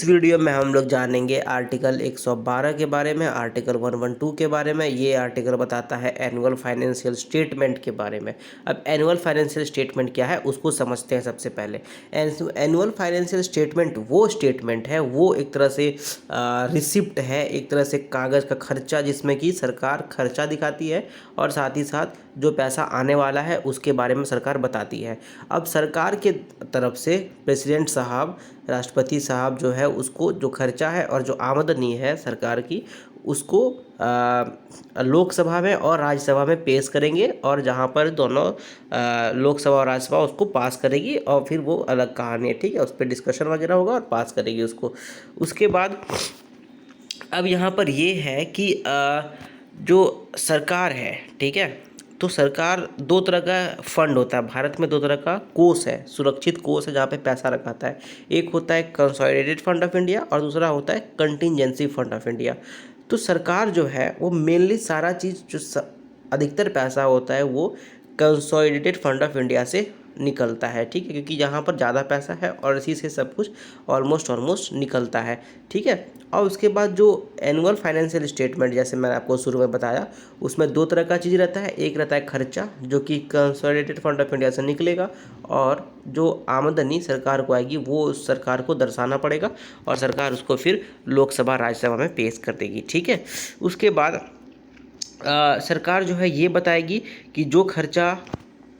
इस वीडियो में हम लोग जानेंगे आर्टिकल 112 के बारे में, आर्टिकल 112 के बारे में। ये आर्टिकल बताता है एनुअल फाइनेंशियल स्टेटमेंट के बारे में। अब एनुअल फाइनेंशियल स्टेटमेंट क्या है उसको समझते हैं सबसे पहले। एनुअल फाइनेंशियल स्टेटमेंट वो स्टेटमेंट है, वो एक तरह से रिसिप्ट है, एक तरह से कागज़ का खर्चा, जिसमें कि सरकार खर्चा दिखाती है और साथ ही साथ जो पैसा आने वाला है उसके बारे में सरकार बताती है। अब सरकार के तरफ से प्रेसिडेंट साहब, राष्ट्रपति साहब जो है उसको जो खर्चा है और जो आमदनी है सरकार की उसको लोकसभा में और राज्यसभा में पेश करेंगे, और जहाँ पर दोनों लोकसभा और राज्यसभा उसको पास करेगी, और फिर वो अलग कहानी है, ठीक है। उस पर डिस्कशन वगैरह होगा और पास करेगी उसको। उसके बाद अब यहाँ पर ये है कि जो सरकार है, ठीक है, तो सरकार दो तरह का फंड होता है भारत में, दो तरह का कोष है, सुरक्षित कोष है जहाँ पे पैसा रखा होता है। एक होता है कंसोलिडेटेड फंड ऑफ इंडिया और दूसरा होता है कंटिजेंसी फंड ऑफ इंडिया। तो सरकार जो है वो मेनली सारा चीज़ जो अधिकतर पैसा होता है वो कंसोलिडेटेड फंड ऑफ इंडिया से निकलता है, ठीक है, क्योंकि यहाँ पर ज़्यादा पैसा है और इसी से सब कुछ ऑलमोस्ट निकलता है, ठीक है। और उसके बाद जो एनुअल फाइनेंशियल स्टेटमेंट, जैसे मैंने आपको शुरू में बताया, उसमें दो तरह का चीज़ रहता है। एक रहता है खर्चा जो कि कंसोलिडेटेड फंड ऑफ इंडिया से निकलेगा, और जो आमदनी सरकार को आएगी वो सरकार को दर्शाना पड़ेगा और सरकार उसको फिर लोकसभा राज्यसभा में पेश कर देगी, ठीक है। उसके बाद सरकार जो है ये बताएगी कि जो खर्चा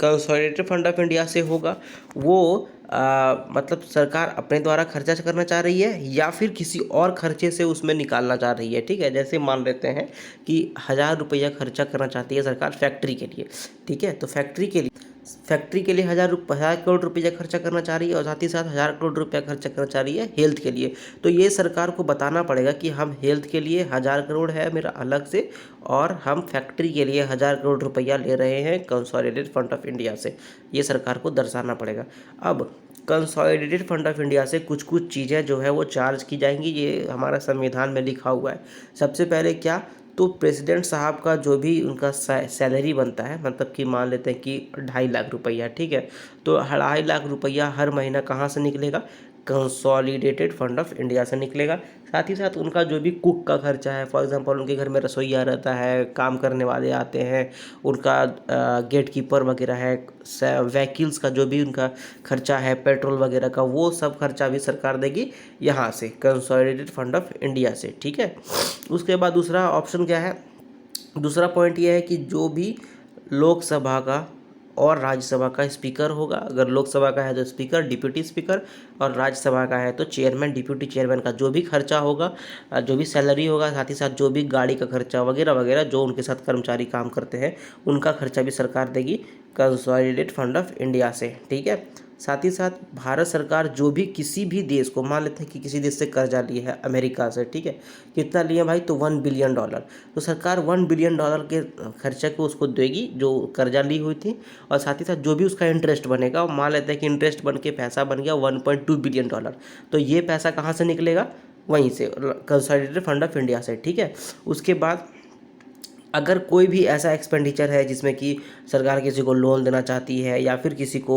कंसोलिडेटेड फंड ऑफ इंडिया से होगा वो मतलब सरकार अपने द्वारा खर्चा करना चाह रही है या फिर किसी और खर्चे से उसमें निकालना चाह रही है, ठीक है। जैसे मान लेते हैं कि 1000 रुपया खर्चा करना चाहती है सरकार फैक्ट्री के लिए, ठीक है, तो फैक्ट्री के लिए 1000 करोड़ रुपया खर्चा करना चाह रही है और साथ ही साथ 1000 करोड़ रुपया खर्चा करना चाह रही है हेल्थ के लिए। तो ये सरकार को बताना पड़ेगा कि हम हेल्थ के लिए 1000 करोड़ है मेरा अलग से, और हम फैक्ट्री के लिए 1000 करोड़ रुपया ले रहे हैं कंसोलिडेटेड फंड ऑफ इंडिया से। ये सरकार को दर्शाना पड़ेगा। अब कंसोलिडेटेड फंड ऑफ इंडिया से कुछ कुछ चीज़ें जो है वो चार्ज की जाएंगी, ये हमारा संविधान में लिखा हुआ है। सबसे पहले क्या, तो प्रेसिडेंट साहब का जो भी उनका सैलरी बनता है, मतलब कि मान लेते हैं कि 2.5 लाख रुपया, ठीक है, तो 2.5 लाख रुपया हर महीना कहाँ से निकलेगा, कंसोलिडेटेड फंड ऑफ इंडिया से निकलेगा। साथ ही साथ उनका जो भी कुक का खर्चा है, फॉर एग्जांपल उनके घर में रसोईया रहता है, काम करने वाले आते हैं, उनका गेट कीपर वगैरह है, व्हीकल्स का जो भी उनका खर्चा है, पेट्रोल वगैरह का, वो सब खर्चा भी सरकार देगी यहाँ से कंसोलिडेटेड फंड ऑफ इंडिया से, ठीक है। उसके बाद दूसरा ऑप्शन क्या है, दूसरा पॉइंट ये है कि जो भी लोकसभा का और राज्यसभा का स्पीकर होगा, अगर लोकसभा का है तो स्पीकर, डिप्यूटी स्पीकर, और राज्यसभा का है तो चेयरमैन, डिप्यूटी चेयरमैन का जो भी खर्चा होगा, जो भी सैलरी होगा, साथ ही साथ जो भी गाड़ी का खर्चा वगैरह वगैरह, जो उनके साथ कर्मचारी काम करते हैं उनका खर्चा भी सरकार देगी कंसोलिडेटेड फंड ऑफ इंडिया से, ठीक है। साथ ही साथ भारत सरकार जो भी किसी भी देश को, मान लेते हैं कि किसी देश से कर्जा लिया है अमेरिका से, ठीक है, कितना लिया भाई, तो $1 बिलियन, तो सरकार $1 बिलियन के खर्चे को उसको देगी जो कर्जा ली हुई थी, और साथ ही साथ जो भी उसका इंटरेस्ट बनेगा, मान लेते हैं कि इंटरेस्ट बन के पैसा बन गया $1.2 बिलियन, तो ये पैसा कहाँ से निकलेगा, वहीं से कंसोलिडेटेड फंड ऑफ इंडिया से, ठीक है। उसके बाद अगर कोई भी ऐसा एक्सपेंडिचर है जिसमें कि सरकार किसी को लोन देना चाहती है या फिर किसी को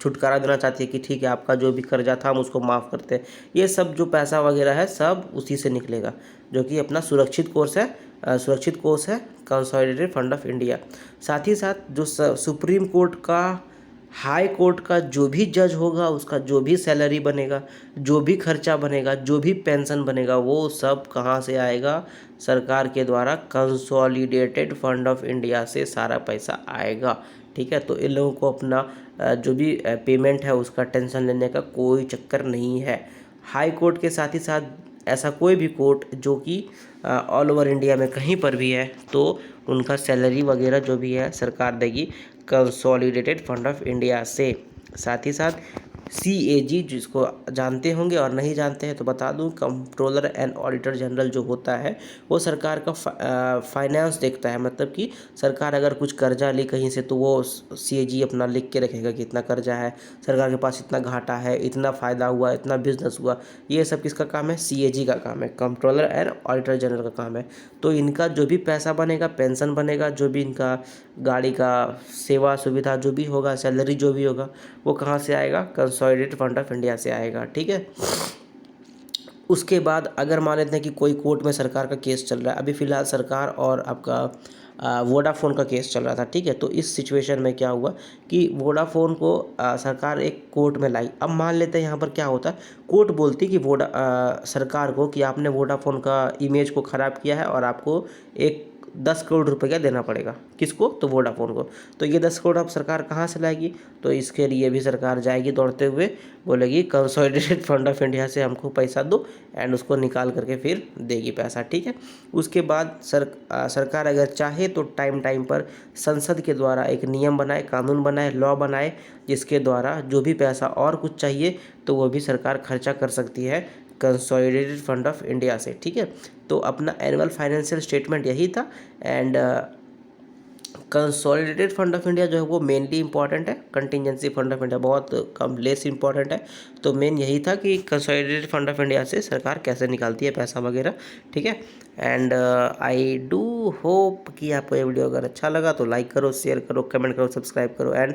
छुटकारा देना चाहती है कि ठीक है आपका जो भी कर्जा था हम उसको माफ़ करते हैं, ये सब जो पैसा वगैरह है सब उसी से निकलेगा, जो कि अपना सुरक्षित कोष है कंसोलिडेटेड फंड ऑफ इंडिया। साथ ही साथ जो सुप्रीम कोर्ट का, हाई कोर्ट का जो भी जज होगा, उसका जो भी सैलरी बनेगा, जो भी खर्चा बनेगा, जो भी पेंशन बनेगा, वो सब कहाँ से आएगा, सरकार के द्वारा कंसोलिडेटेड फंड ऑफ इंडिया से सारा पैसा आएगा, ठीक है। तो इन लोगों को अपना जो भी पेमेंट है उसका टेंशन लेने का कोई चक्कर नहीं है। हाई कोर्ट के साथ ही साथ ऐसा कोई भी कोर्ट जो कि ऑल ओवर इंडिया में कहीं पर भी है, तो उनका सैलरी वगैरह जो भी है सरकार देगी कंसोलिडेटेड फंड ऑफ इंडिया से। साथ ही साथ CAG, जिसको जानते होंगे और नहीं जानते हैं तो बता दूं, कंट्रोलर एंड ऑडिटर जनरल जो होता है वो सरकार का फाइनेंस देखता है। मतलब कि सरकार अगर कुछ कर्जा ली कहीं से तो वो CAG अपना लिख के रखेगा कि इतना कर्जा है, सरकार के पास इतना घाटा है, इतना फ़ायदा हुआ, इतना बिजनेस हुआ। ये सब किसका काम है, CAG का काम है, कंट्रोलर एंड ऑडिटर जनरल का काम है। तो इनका जो भी पैसा बनेगा, पेंशन बनेगा, जो भी इनका गाड़ी का सेवा सुविधा जो भी होगा, सैलरी जो भी होगा, वो कहाँ से आएगा, कंसोलिडेटेड फंड ऑफ इंडिया से आएगा, ठीक है। उसके बाद अगर मान लेते हैं कि कोई कोर्ट में सरकार का केस चल रहा है, अभी फ़िलहाल सरकार और आपका वोडाफ़ोन का केस चल रहा था, ठीक है। तो इस सिचुएशन में क्या हुआ कि वोडाफ़ोन को सरकार एक कोर्ट में लाई। अब मान लेते हैं यहाँ पर क्या होता है, कोर्ट बोलती कि सरकार को कि आपने वोडाफ़ोन का इमेज को ख़राब किया है और आपको एक 10 करोड़ रुपए का देना पड़ेगा। किसको? तो वोडाफ़ोन को। तो ये 10 करोड़ अब सरकार कहाँ से लाएगी? तो इसके लिए भी सरकार जाएगी दौड़ते हुए, बोलेगी कंसोलिडेटेड फंड ऑफ इंडिया से हमको पैसा दो, एंड उसको निकाल करके फिर देगी पैसा, ठीक है। उसके बाद सरकार अगर चाहे तो टाइम टाइम पर संसद के द्वारा एक नियम बनाए, कानून बनाए, लॉ बनाए, जिसके द्वारा जो भी पैसा और कुछ चाहिए तो वो भी सरकार खर्चा कर सकती है कंसोलिडेटेड फंड ऑफ इंडिया से, ठीक है। तो अपना एनुअल फाइनेंशियल स्टेटमेंट यही था। And consolidated fund of India जो है वो मेनली इंपॉर्टेंट है, कंटिजेंसी फंड ऑफ इंडिया बहुत कम लेस इंपॉर्टेंट है। तो मेन यही था कि कंसोलिडेटेड फंड ऑफ इंडिया से सरकार कैसे निकालती है पैसा वगैरह, ठीक है। एंड आई डू होप कि आपको ये वीडियो अगर अच्छा लगा तो लाइक करो, शेयर करो, कमेंट करो, सब्सक्राइब करो, एंड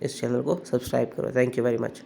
इस चैनल को सब्सक्राइब करो। Thank you very much.